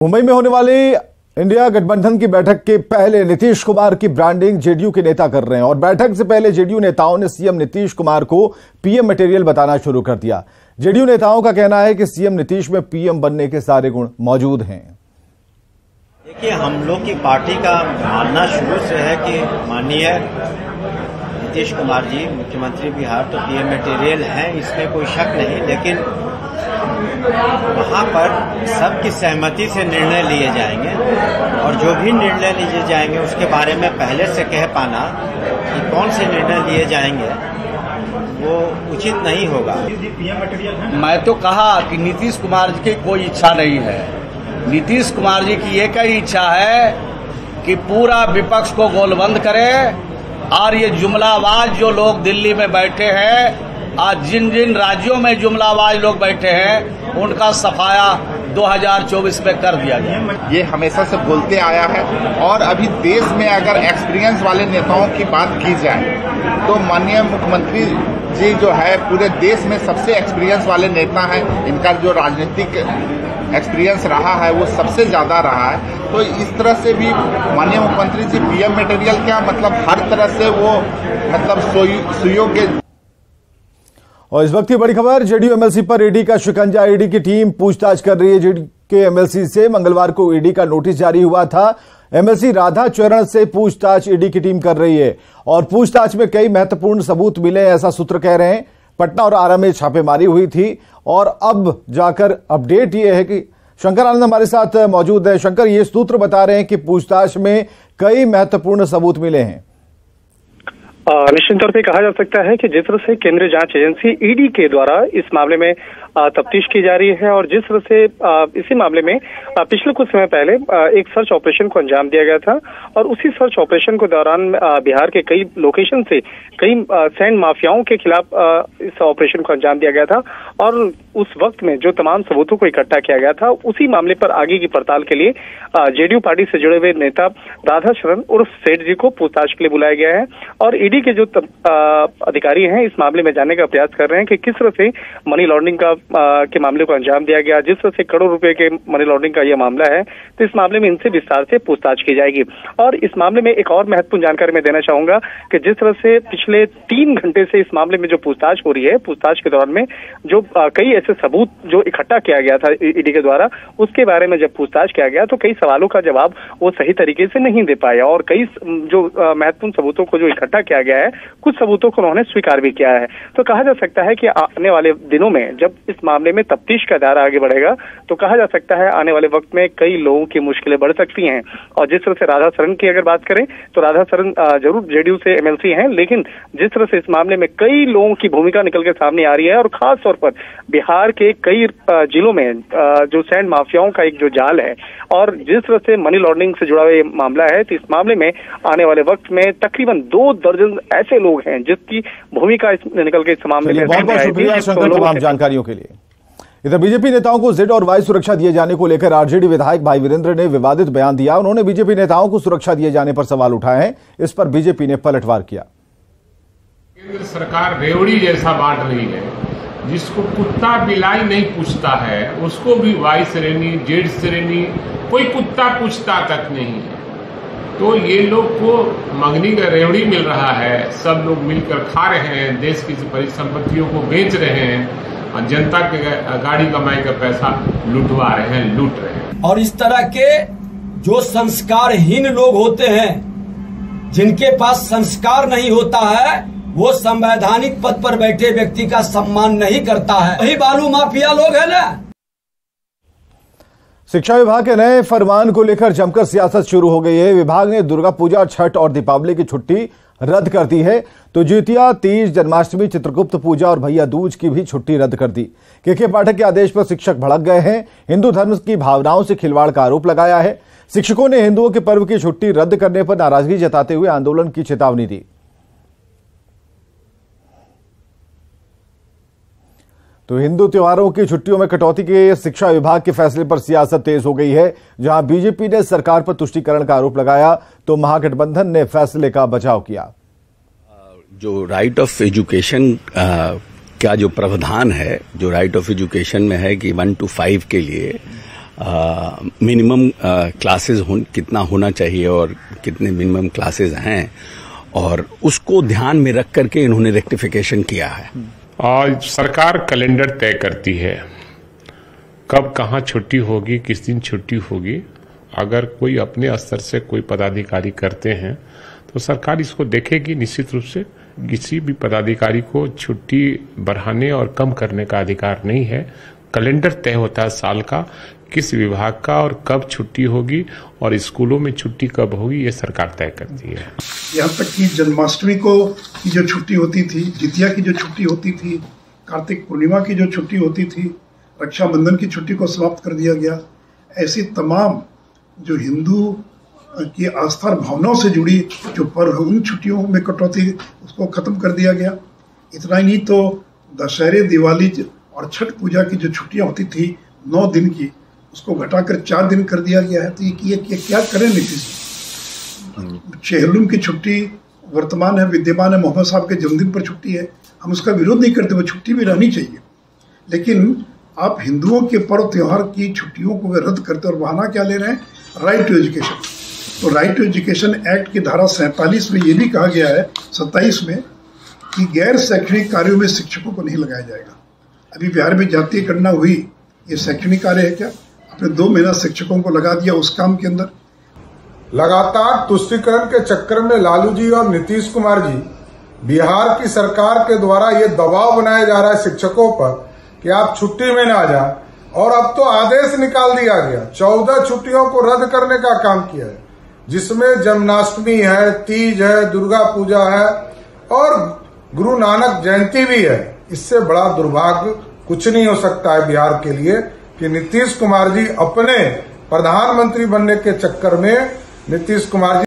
मुंबई में होने वाली इंडिया गठबंधन की बैठक के पहले नीतीश कुमार की ब्रांडिंग जेडीयू के नेता कर रहे हैं और बैठक से पहले जेडीयू नेताओं ने सीएम नीतीश कुमार को पीएम मटेरियल बताना शुरू कर दिया। जेडीयू नेताओं का कहना है कि सीएम नीतीश में पीएम बनने के सारे गुण मौजूद हैं। देखिए, हम लोग की पार्टी का मानना शुरू से है कि माननीय नीतीश कुमार जी मुख्यमंत्री बिहार तो पीएम मटेरियल हैं, इसमें कोई शक नहीं, लेकिन वहाँ पर सबकी सहमति से निर्णय लिए जाएंगे और जो भी निर्णय लिए जाएंगे उसके बारे में पहले से कह पाना कि कौन से निर्णय लिए जाएंगे वो उचित नहीं होगा। मैं तो कहा कि नीतीश कुमार जी की कोई इच्छा नहीं है। नीतीश कुमार जी की एक ही इच्छा है कि पूरा विपक्ष को गोलबंद करें और ये जुमलाबाज जो लोग दिल्ली में बैठे हैं, आज जिन जिन राज्यों में जुमलाबाज लोग बैठे हैं उनका सफाया 2024 में कर दिया गया। ये हमेशा से बोलते आया है और अभी देश में अगर एक्सपीरियंस वाले नेताओं की बात की जाए तो माननीय मुख्यमंत्री जी जो है पूरे देश में सबसे एक्सपीरियंस वाले नेता हैं। इनका जो राजनीतिक एक्सपीरियंस रहा है वो सबसे ज्यादा रहा है। तो इस तरह से भी माननीय मुख्यमंत्री जी पीएम मटेरियल क्या मतलब हर तरह से वो मतलब सुयोग्य। और इस वक्त की बड़ी खबर, जेडीयू एमएलसी पर ईडी का शिकंजा। ईडी की टीम पूछताछ कर रही है। जेडीयू के एमएलसी से मंगलवार को ईडी का नोटिस जारी हुआ था। एमएलसी राधा चरण से पूछताछ ईडी की टीम कर रही है और पूछताछ में कई महत्वपूर्ण सबूत मिले, ऐसा सूत्र कह रहे हैं। पटना और आरा में छापेमारी हुई थी और अब जाकर अपडेट ये है कि शंकर आनंद हमारे साथ मौजूद है। शंकर, ये सूत्र बता रहे हैं कि पूछताछ में कई महत्वपूर्ण सबूत मिले हैं। निश्चित तौर पे कहा जा सकता है कि जिस तरह से केंद्रीय जांच एजेंसी ईडी के द्वारा इस मामले में तफ्तीश की जा रही है और जिस तरह से इसी मामले में पिछले कुछ समय पहले एक सर्च ऑपरेशन को अंजाम दिया गया था और उसी सर्च ऑपरेशन के दौरान बिहार के कई लोकेशन से कई सैंड माफियाओं के खिलाफ इस ऑपरेशन को अंजाम दिया गया था और उस वक्त में जो तमाम सबूतों को इकट्ठा किया गया था उसी मामले पर आगे की पड़ताल के लिए जेडीयू पार्टी से जुड़े हुए नेता राधा चरण उर्फ सेठ जी को पूछताछ के लिए बुलाया गया है और ईडी के जो अधिकारी हैं इस मामले में जानने का प्रयास कर रहे हैं कि किस तरह से मनी लॉन्ड्रिंग के मामले को अंजाम दिया गया। जिस तरह से करोड़ रुपए के मनी लॉन्ड्रिंग का यह मामला है तो इस मामले में इनसे विस्तार से पूछताछ की जाएगी। और इस मामले में एक और महत्वपूर्ण जानकारी मैं देना चाहूंगा कि जिस तरह से पिछले 3 घंटे से इस मामले में जो पूछताछ हो रही है, पूछताछ के दौरान में जो कई ऐसे सबूत जो इकट्ठा किया गया था ईडी के द्वारा, उसके बारे में जब पूछताछ किया गया तो कई सवालों का जवाब वो सही तरीके से नहीं दे पाया और कई जो महत्वपूर्ण सबूतों को जो इकट्ठा किया गया है, कुछ सबूतों को उन्होंने स्वीकार भी किया है। तो कहा जा सकता है कि आने वाले दिनों में जब इस मामले में तफ्तीश का दायरा आगे बढ़ेगा तो कहा जा सकता है आने वाले वक्त में कई लोगों की मुश्किलें बढ़ सकती हैं। और जिस तरह से राधा चरण की अगर बात करें तो राधा चरण जरूर जेडीयू से एमएलसी हैं, लेकिन जिस तरह से इस मामले में कई लोगों की भूमिका निकल के सामने आ रही है और खास तौर पर बिहार के कई जिलों में जो सैंड माफियाओं का एक जो जाल है और जिस तरह से मनी लॉन्ड्रिंग से जुड़ा हुआ ये मामला है, तो इस मामले में आने वाले वक्त में तकरीबन 2 दर्जन ऐसे लोग हैं जिसकी भूमिका निकल के इस मामले में। बहुत बहुत शुक्रिया शंकर तमाम जानकारियों के लिए। इधर बीजेपी नेताओं को जेड और वाई सुरक्षा दिए जाने को लेकर आरजेडी विधायक भाई वीरेंद्र ने विवादित बयान दिया। उन्होंने बीजेपी नेताओं को सुरक्षा दिए जाने पर सवाल उठाए हैं। इस पर बीजेपी ने पलटवार किया। केंद्र सरकार रेवड़ी जैसा बांट रही है, जिसको कुत्ता बिलाई नहीं पूछता है उसको भी वाई श्रेणी जेड श्रेणी कोई कुत्ता पूछता तक नहीं है। तो ये लोग को मंगनी का रेवड़ी मिल रहा है, सब लोग मिलकर खा रहे हैं, देश की परिसंपत्तियों को बेच रहे हैं और जनता के गाड़ी कमाई का पैसा लुटवा रहे हैं, लूट रहे हैं। और इस तरह के जो संस्कारहीन लोग होते हैं, जिनके पास संस्कार नहीं होता है, वो संवैधानिक पद पर बैठे व्यक्ति का सम्मान नहीं करता है। वही बालू माफिया लोग है ना। शिक्षा विभाग के नए फरमान को लेकर जमकर सियासत शुरू हो गई है। विभाग ने दुर्गा पूजा, छठ और दीपावली की छुट्टी रद्द कर दी है तो जितिया, तीज, जन्माष्टमी, चित्रगुप्त पूजा और भैया दूज की भी छुट्टी रद्द कर दी। के पाठक के आदेश पर शिक्षक भड़क गए हैं। हिंदू धर्म की भावनाओं से खिलवाड़ का आरोप लगाया है। शिक्षकों ने हिंदुओं के पर्व की छुट्टी रद्द करने पर नाराजगी जताते हुए आंदोलन की चेतावनी दी। तो हिंदू त्योहारों की छुट्टियों में कटौती के शिक्षा विभाग के फैसले पर सियासत तेज हो गई है। जहां बीजेपी ने सरकार पर तुष्टीकरण का आरोप लगाया तो महागठबंधन ने फैसले का बचाव किया। जो राइट ऑफ एजुकेशन का जो प्रावधान है, जो राइट ऑफ एजुकेशन में है कि 1 to 5 के लिए मिनिमम क्लासेस कितना होना चाहिए और कितने मिनिमम क्लासेस हैं, और उसको ध्यान में रख करके इन्होंने रेक्टिफिकेशन किया है। आज सरकार कैलेंडर तय करती है कब कहाँ छुट्टी होगी, किस दिन छुट्टी होगी। अगर कोई अपने स्तर से कोई पदाधिकारी करते हैं तो सरकार इसको देखेगी। निश्चित रूप से किसी भी पदाधिकारी को छुट्टी बढ़ाने और कम करने का अधिकार नहीं है। कैलेंडर तय होता है साल का, किस विभाग का और कब छुट्टी होगी और स्कूलों में छुट्टी कब होगी, ये सरकार तय करती है। यहाँ तक कि जन्माष्टमी को की जो छुट्टी होती थी, जितिया की जो छुट्टी होती थी, कार्तिक पूर्णिमा की जो छुट्टी होती थी, रक्षाबंधन की छुट्टी को समाप्त कर दिया गया। ऐसी तमाम जो हिंदू की आस्था और भावनाओं से जुड़ी जो पर्व उन छुट्टियों में कटौती उसको खत्म कर दिया गया। इतना ही नहीं तो दशहरे, दिवाली और छठ पूजा की जो छुट्टियां होती थी 9 दिन की, उसको घटाकर 4 दिन कर दिया गया है। तो ये क्या करें नीतीश? चेहलुम की छुट्टी वर्तमान है, विद्यमान है, मोहम्मद साहब के जन्मदिन पर छुट्टी है, हम उसका विरोध नहीं करते, वो छुट्टी भी रहनी चाहिए। लेकिन आप हिंदुओं के पर्व त्योहार की छुट्टियों को रद्द करते और बहाना क्या ले रहे हैं? Right to education. तो राइट टू एजुकेशन एक्ट की धारा 47 में ये भी कहा गया है, 27 में, कि गैर शैक्षणिक कार्यों में शिक्षकों को नहीं लगाया जाएगा। अभी बिहार में जातीय गणना हुई, ये शैक्षणिक कार्य है क्या? आपने 2 महीना शिक्षकों को लगा दिया उस काम के अंदर। लगातार तुष्टीकरण के चक्कर में लालू जी और नीतीश कुमार जी, बिहार की सरकार के द्वारा ये दबाव बनाया जा रहा है शिक्षकों पर कि आप छुट्टी में ना जाए, और अब तो आदेश निकाल दिया गया 14 छुट्टियों को रद्द करने का काम किया है, जिसमें जन्माष्टमी है, तीज है, दुर्गा पूजा है और गुरु नानक जयंती भी है। इससे बड़ा दुर्भाग्य कुछ नहीं हो सकता है बिहार के लिए कि नीतीश कुमार जी अपने प्रधानमंत्री बनने के चक्कर में नीतीश कुमार जी